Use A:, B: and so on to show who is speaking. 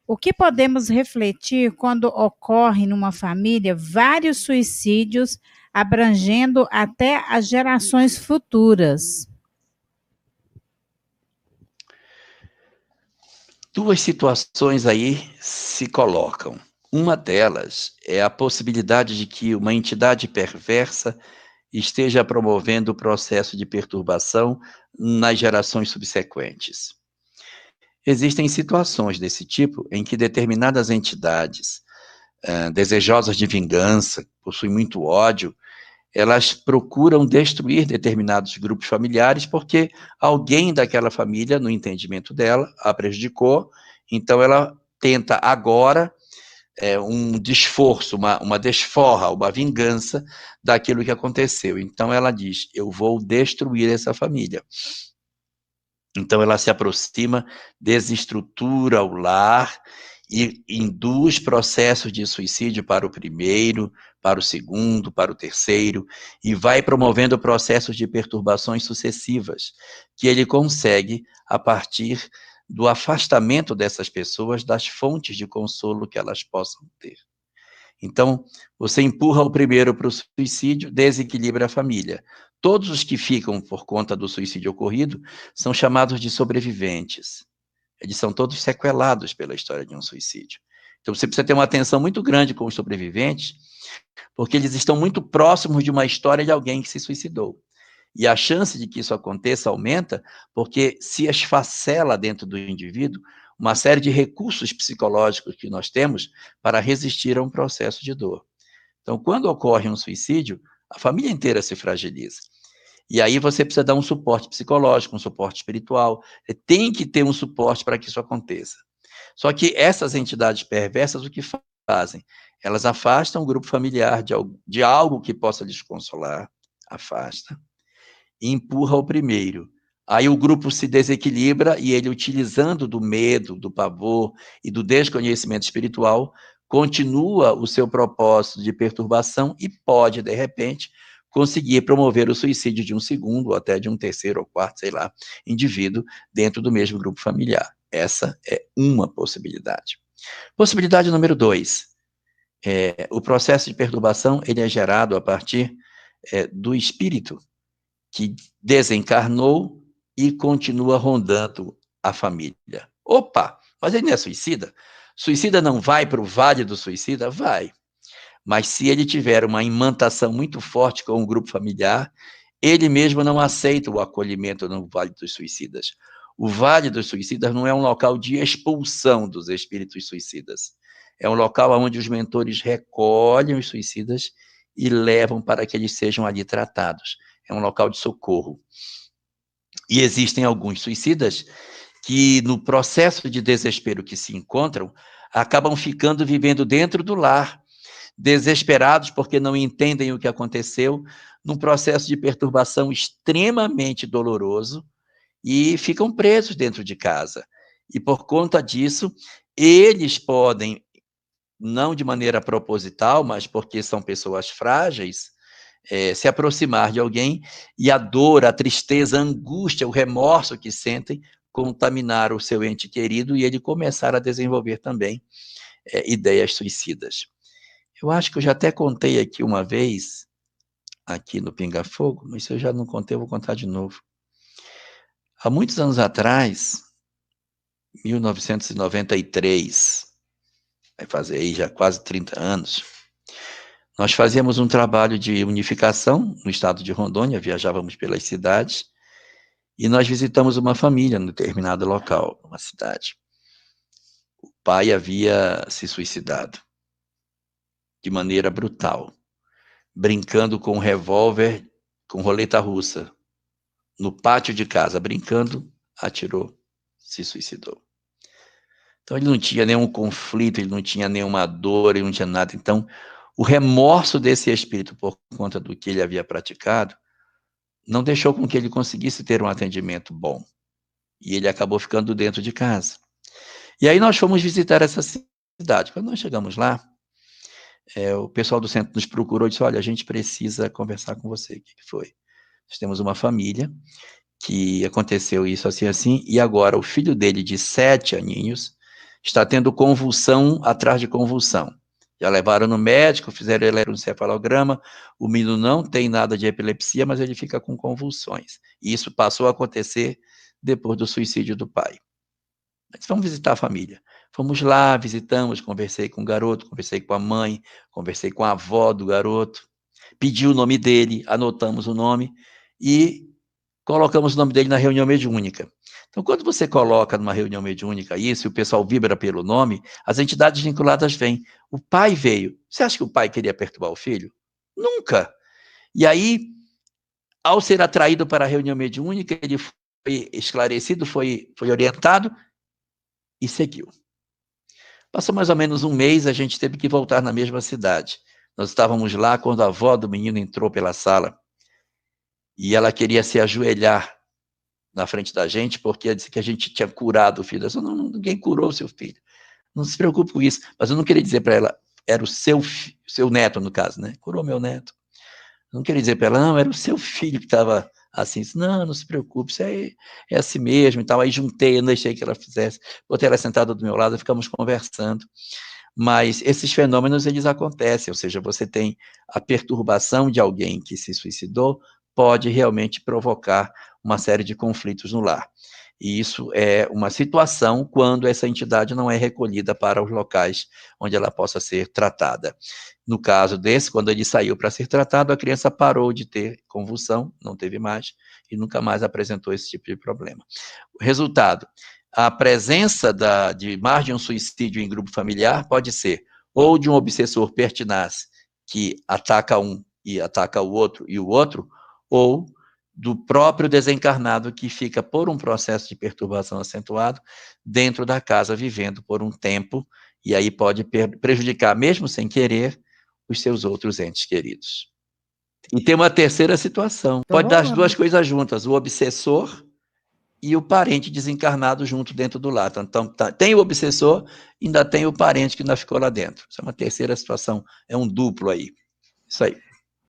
A: O que podemos refletir quando ocorre numa família vários suicídios, abrangendo até as gerações futuras?
B: Duas situações aí se colocam. Uma delas é a possibilidade de que uma entidade perversa esteja promovendo o processo de perturbação nas gerações subsequentes. Existem situações desse tipo em que determinadas entidades desejosas de vingança, possuem muito ódio, elas procuram destruir determinados grupos familiares porque alguém daquela família, no entendimento dela, a prejudicou, então ela tenta agora um desforço, uma desforra, uma vingança daquilo que aconteceu. Então ela diz, eu vou destruir essa família. Então ela se aproxima, desestrutura o lar e induz processos de suicídio para o primeiro, para o segundo, para o terceiro, e vai promovendo processos de perturbações sucessivas, que ele consegue a partir do afastamento dessas pessoas das fontes de consolo que elas possam ter. Então, você empurra o primeiro para o suicídio, desequilibra a família. Todos os que ficam por conta do suicídio ocorrido são chamados de sobreviventes. Eles são todos sequelados pela história de um suicídio. Então, você precisa ter uma atenção muito grande com os sobreviventes, porque eles estão muito próximos de uma história de alguém que se suicidou. E a chance de que isso aconteça aumenta porque se esfacela dentro do indivíduo uma série de recursos psicológicos que nós temos para resistir a um processo de dor. Então, quando ocorre um suicídio, a família inteira se fragiliza. E aí você precisa dar um suporte psicológico, um suporte espiritual, tem que ter um suporte para que isso aconteça. Só que essas entidades perversas, o que fazem? Elas afastam o grupo familiar de algo que possa lhes consolar, afasta, e empurra o primeiro. Aí o grupo se desequilibra e ele, utilizando do medo, do pavor e do desconhecimento espiritual, continua o seu propósito de perturbação e pode, de repente, conseguir promover o suicídio de um segundo, ou até de um terceiro ou quarto, sei lá, indivíduo dentro do mesmo grupo familiar. Essa é uma possibilidade. Possibilidade número 2, o processo de perturbação ele é gerado a partir do espírito que desencarnou e continua rondando a família. Opa, mas ele não é suicida? Suicida não vai para o vale do suicida? Vai. Mas se ele tiver uma imantação muito forte com o grupo familiar, ele mesmo não aceita o acolhimento no Vale dos Suicidas. O Vale dos Suicidas não é um local de expulsão dos espíritos suicidas. É um local onde os mentores recolhem os suicidas e levam para que eles sejam ali tratados. É um local de socorro. E existem alguns suicidas que, no processo de desespero que se encontram, acabam ficando vivendo dentro do lar, desesperados porque não entendem o que aconteceu, num processo de perturbação extremamente doloroso, e ficam presos dentro de casa. E por conta disso, eles podem, não de maneira proposital, mas porque são pessoas frágeis, se aproximar de alguém e a dor, a tristeza, a angústia, o remorso que sentem contaminar o seu ente querido e ele começar a desenvolver também ideias suicidas. Eu acho que eu já até contei aqui uma vez, aqui no Pinga Fogo, mas se eu já não contei, eu vou contar de novo. Há muitos anos atrás, 1993, vai fazer aí já quase 30 anos, nós fazíamos um trabalho de unificação no estado de Rondônia, viajávamos pelas cidades, e nós visitamos uma família no determinado local, uma cidade. O pai havia se suicidado de maneira brutal, brincando com um revólver com roleta russa, no pátio de casa, brincando, atirou, se suicidou. Então ele não tinha nenhum conflito, ele não tinha nenhuma dor, ele não tinha nada. Então, o remorso desse espírito por conta do que ele havia praticado não deixou com que ele conseguisse ter um atendimento bom. E ele acabou ficando dentro de casa. E aí nós fomos visitar essa cidade. Quando nós chegamos lá, o pessoal do centro nos procurou e disse, olha, a gente precisa conversar com você. O que foi? Nós temos uma família que aconteceu isso assim, assim, e agora o filho dele de 7 aninhos está tendo convulsão atrás de convulsão. Já levaram no médico, fizeram eletroencefalograma, o menino não tem nada de epilepsia, mas ele fica com convulsões. E isso passou a acontecer depois do suicídio do pai. Mas vamos visitar a família. Fomos lá, visitamos, conversei com o garoto, conversei com a mãe, conversei com a avó do garoto, pedi o nome dele, anotamos o nome e colocamos o nome dele na reunião mediúnica. Então, quando você coloca numa reunião mediúnica isso, e o pessoal vibra pelo nome, as entidades vinculadas vêm. O pai veio. Você acha que o pai queria perturbar o filho? Nunca. E aí, ao ser atraído para a reunião mediúnica, ele foi esclarecido, foi orientado e seguiu. Passou mais ou menos um mês, a gente teve que voltar na mesma cidade. Nós estávamos lá quando a avó do menino entrou pela sala e ela queria se ajoelhar na frente da gente, porque ela disse que a gente tinha curado o filho. Eu disse, não, ninguém curou o seu filho. Não se preocupe com isso. Mas eu não queria dizer para ela, era o seu neto, no caso, né? Curou meu neto. Eu não queria dizer para ela, não, era o seu filho que estava assim. Disse, não se preocupe, isso aí é assim mesmo e tal. Aí juntei, eu não deixei que ela fizesse. Botei ela sentada do meu lado e ficamos conversando. Mas esses fenômenos, eles acontecem, ou seja, você tem a perturbação de alguém que se suicidou, pode realmente provocar uma série de conflitos no lar. E isso é uma situação quando essa entidade não é recolhida para os locais onde ela possa ser tratada. No caso desse, quando ele saiu para ser tratado, a criança parou de ter convulsão, não teve mais, e nunca mais apresentou esse tipo de problema. O resultado, a presença de mais de um suicídio em grupo familiar pode ser ou de um obsessor pertinaz que ataca um e ataca o outro, ou do próprio desencarnado que fica por um processo de perturbação acentuado dentro da casa, vivendo por um tempo, e aí pode prejudicar, mesmo sem querer, os seus outros entes queridos. E tem uma terceira situação, pode dar as duas coisas juntas, o obsessor e o parente desencarnado junto dentro do lar. Então, tem o obsessor, ainda tem o parente que ainda ficou lá dentro. Isso é uma terceira situação, é um duplo aí. Isso aí.